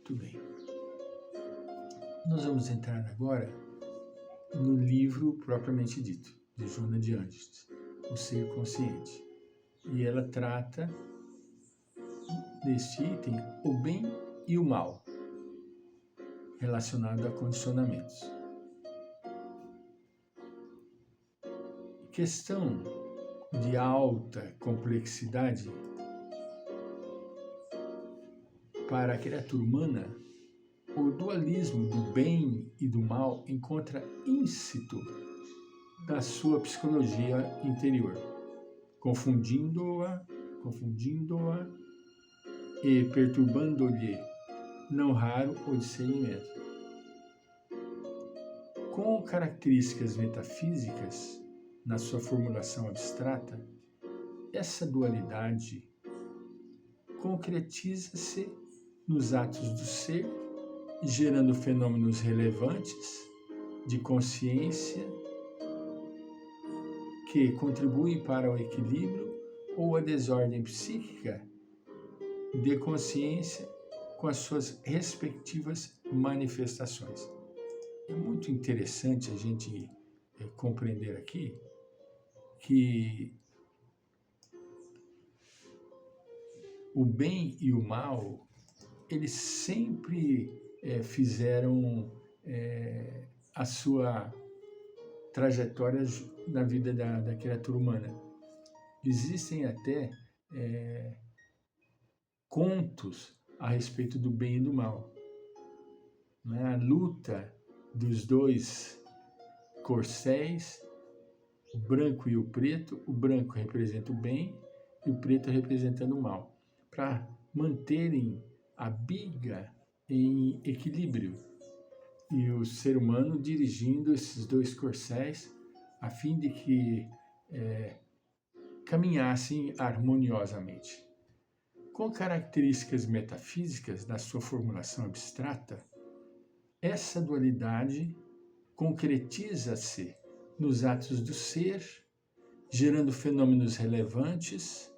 Muito bem. Nós vamos entrar agora no livro propriamente dito, de Joana de Angeles, O Ser Consciente. E ela trata deste item o bem e o mal, relacionado a condicionamentos. Questão de alta complexidade para a criatura humana, o dualismo do bem e do mal encontra íncito da sua psicologia interior, confundindo-a e perturbando-lhe, não raro, o discernimento. Com características metafísicas, na sua formulação abstrata, essa dualidade concretiza-se nos atos do ser, gerando fenômenos relevantes de consciência que contribuem para o equilíbrio ou a desordem psíquica de consciência com as suas respectivas manifestações. É muito interessante a gente compreender aqui que o bem e o mal, eles sempre fizeram a sua trajetória na vida da criatura humana. Existem até contos a respeito do bem e do mal. Né? A luta dos dois corcéis, o branco e o preto, o branco representa o bem e o preto representando o mal, para manterem a biga em equilíbrio e o ser humano dirigindo esses dois corcéis a fim de que caminhassem harmoniosamente. Com características metafísicas na sua formulação abstrata, essa dualidade concretiza-se nos atos do ser, gerando fenômenos relevantes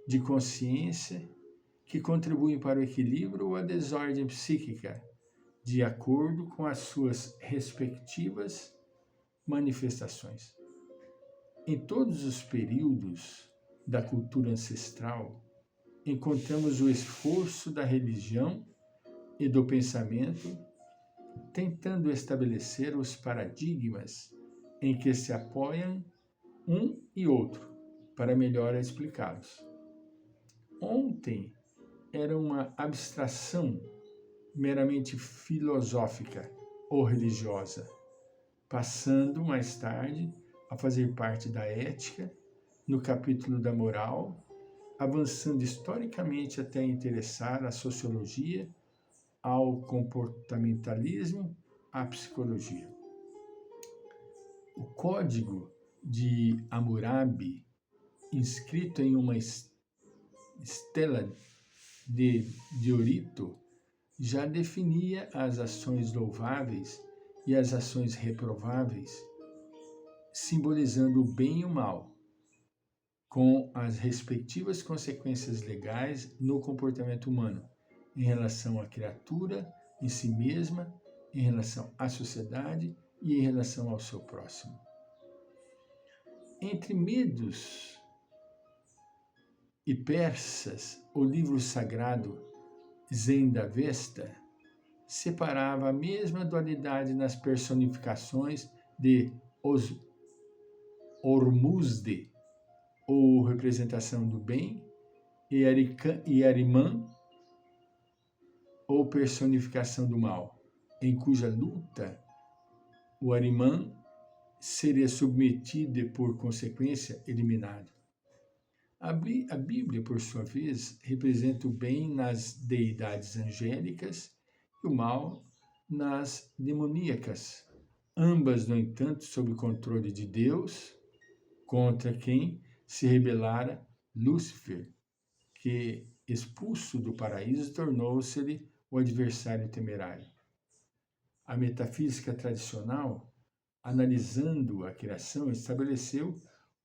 de consciência que contribuem para o equilíbrio ou a desordem psíquica, de acordo com as suas respectivas manifestações. Em todos os períodos da cultura ancestral, encontramos o esforço da religião e do pensamento tentando estabelecer os paradigmas em que se apoiam um e outro para melhor explicá-los. Ontem era uma abstração meramente filosófica ou religiosa, passando mais tarde a fazer parte da ética, no capítulo da moral, avançando historicamente até interessar a sociologia, ao comportamentalismo, à psicologia. O Código de Hammurabi, inscrito em uma estela de diorito, já definia as ações louváveis e as ações reprováveis, simbolizando o bem e o mal, com as respectivas consequências legais no comportamento humano, em relação à criatura, em si mesma, em relação à sociedade e em relação ao seu próximo. Entre medos e persas, o livro sagrado Zendavesta separava a mesma dualidade nas personificações de Ormuzde, ou representação do bem, e Ahriman, ou personificação do mal, em cuja luta o Ahriman seria submetido e, por consequência, eliminado. A Bíblia, por sua vez, representa o bem nas deidades angélicas e o mal nas demoníacas, ambas, no entanto, sob o controle de Deus, contra quem se rebelara Lúcifer, que, expulso do paraíso, tornou-se-lhe o adversário temerário. A metafísica tradicional, analisando a criação, estabeleceu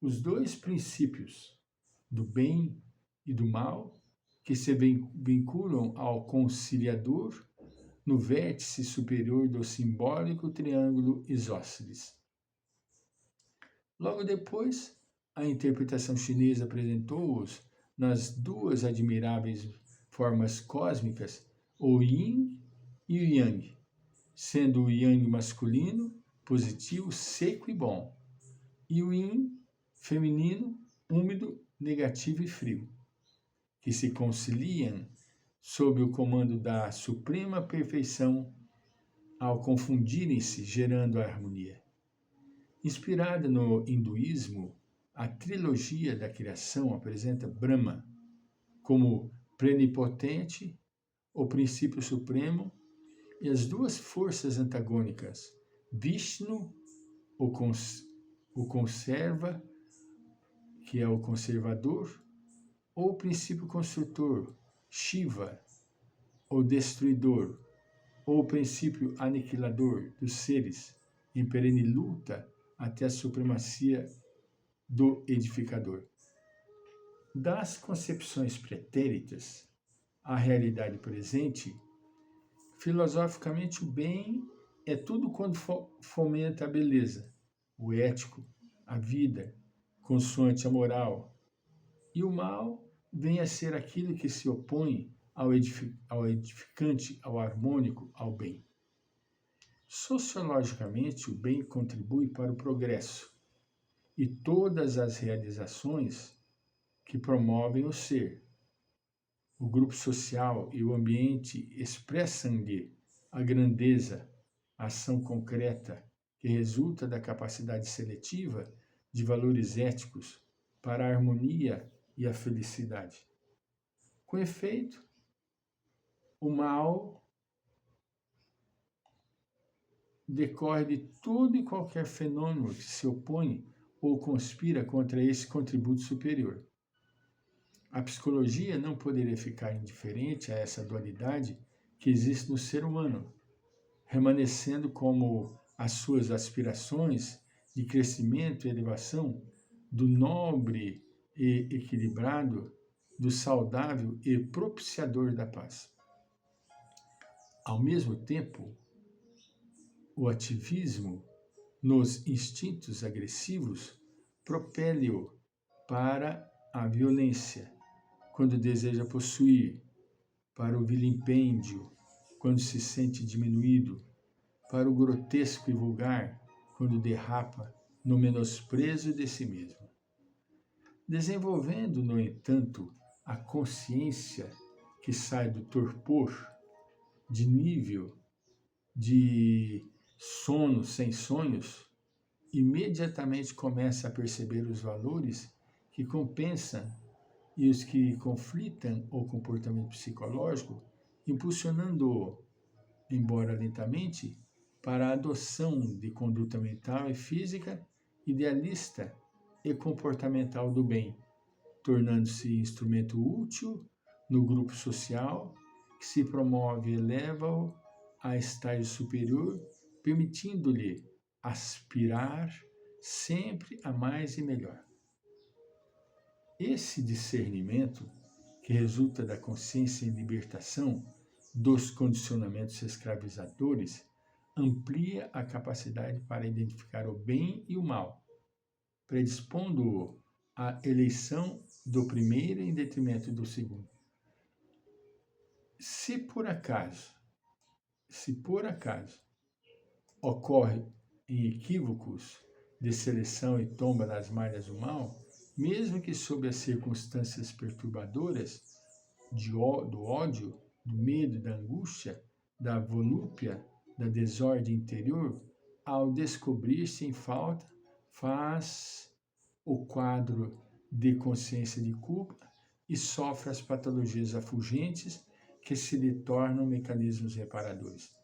os dois princípios do bem e do mal que se vinculam ao conciliador, no vértice superior do simbólico triângulo isósceles. Logo depois, a interpretação chinesa apresentou-os nas duas admiráveis formas cósmicas, o Yin e o Yang, sendo o Yang masculino, positivo, seco e bom, e o Yin feminino, úmido, negativo e frio, que se conciliam sob o comando da suprema perfeição ao confundirem-se, gerando a harmonia. Inspirada no hinduísmo, a trilogia da criação apresenta Brahma como plenipotente, o princípio supremo, e as duas forças antagônicas, Vishnu, o conserva, que é o conservador, ou o princípio construtor, Shiva, o destruidor, ou o princípio aniquilador dos seres, em perene luta até a supremacia do edificador. Das concepções pretéritas à realidade presente, filosoficamente o bem é tudo quanto fomenta a beleza, o ético, a vida, consoante a moral, e o mal vem a ser aquilo que se opõe ao edificante, ao harmônico, ao bem. Sociologicamente, o bem contribui para o progresso e todas as realizações que promovem o ser. O grupo social e o ambiente expressam-lhe a grandeza, a ação concreta que resulta da capacidade seletiva de valores éticos para a harmonia e a felicidade. Com efeito, o mal decorre de todo e qualquer fenômeno que se opõe ou conspira contra esse contributo superior. A psicologia não poderia ficar indiferente a essa dualidade que existe no ser humano, remanescendo como as suas aspirações de crescimento e elevação do nobre e equilibrado, do saudável e propiciador da paz. Ao mesmo tempo, o ativismo nos instintos agressivos propele-o para a violência, quando deseja possuir, para o vilipêndio, quando se sente diminuído, para o grotesco e vulgar, quando derrapa no menosprezo de si mesmo. Desenvolvendo, no entanto, a consciência que sai do torpor, de nível de sono sem sonhos, imediatamente começa a perceber os valores que compensam e os que conflitam o comportamento psicológico, impulsionando-o, embora lentamente, para a adoção de conduta mental e física idealista e comportamental do bem, tornando-se instrumento útil no grupo social que se promove e eleva-o a estágio superior, permitindo-lhe aspirar sempre a mais e melhor. Esse discernimento, que resulta da consciência em libertação dos condicionamentos escravizadores, amplia a capacidade para identificar o bem e o mal, predispondo-o à eleição do primeiro em detrimento do segundo. Se por acaso ocorre em equívocos de seleção e tomba nas malhas do mal, mesmo que sob as circunstâncias perturbadoras do ódio, do medo, da angústia, da volúpia, da desordem interior, ao descobrir-se em falta, faz o quadro de consciência de culpa e sofre as patologias afugentes que se lhe tornam mecanismos reparadores.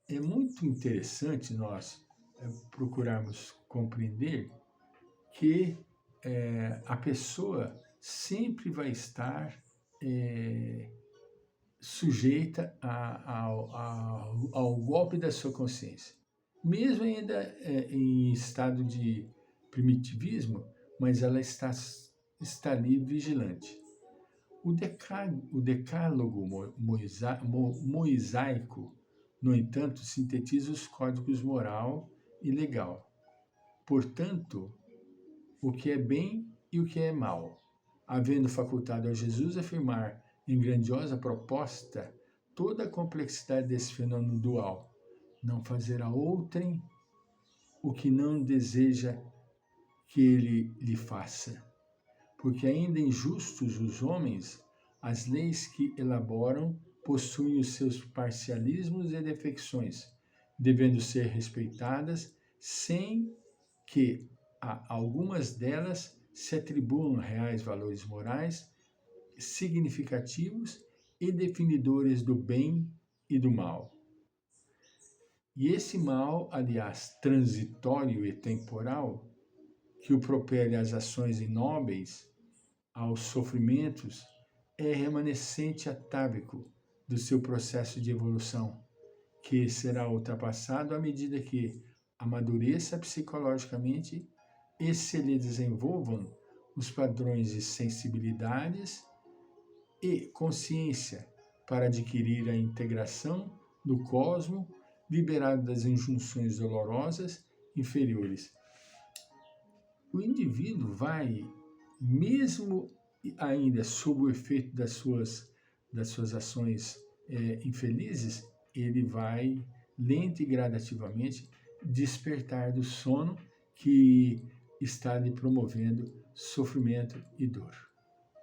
É muito interessante nós procurarmos compreender que a pessoa sempre vai estar sujeita ao golpe da sua consciência. Mesmo ainda em estado de primitivismo, mas ela está ali vigilante. O decálogo mosaico, no entanto, sintetiza os códigos moral e legal. Portanto, o que é bem e o que é mal, havendo facultado a Jesus afirmar em grandiosa proposta toda a complexidade desse fenômeno dual, não fazer a outrem o que não deseja que ele lhe faça. Porque ainda injustos os homens, as leis que elaboram possuem os seus parcialismos e defecções, devendo ser respeitadas sem que a algumas delas se atribuam reais valores morais significativos e definidores do bem e do mal. E esse mal, aliás, transitório e temporal, que o propele às ações inóbeis, aos sofrimentos, é remanescente atávico do seu processo de evolução, que será ultrapassado à medida que amadureça psicologicamente e se lhe desenvolvam os padrões de sensibilidades e consciência para adquirir a integração do cosmo, liberado das injunções dolorosas inferiores. O indivíduo vai, mesmo ainda sob o efeito das suas ações infelizes, ele vai lenta e gradativamente despertar do sono que está lhe promovendo sofrimento e dor.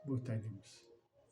Boa tarde, irmãos.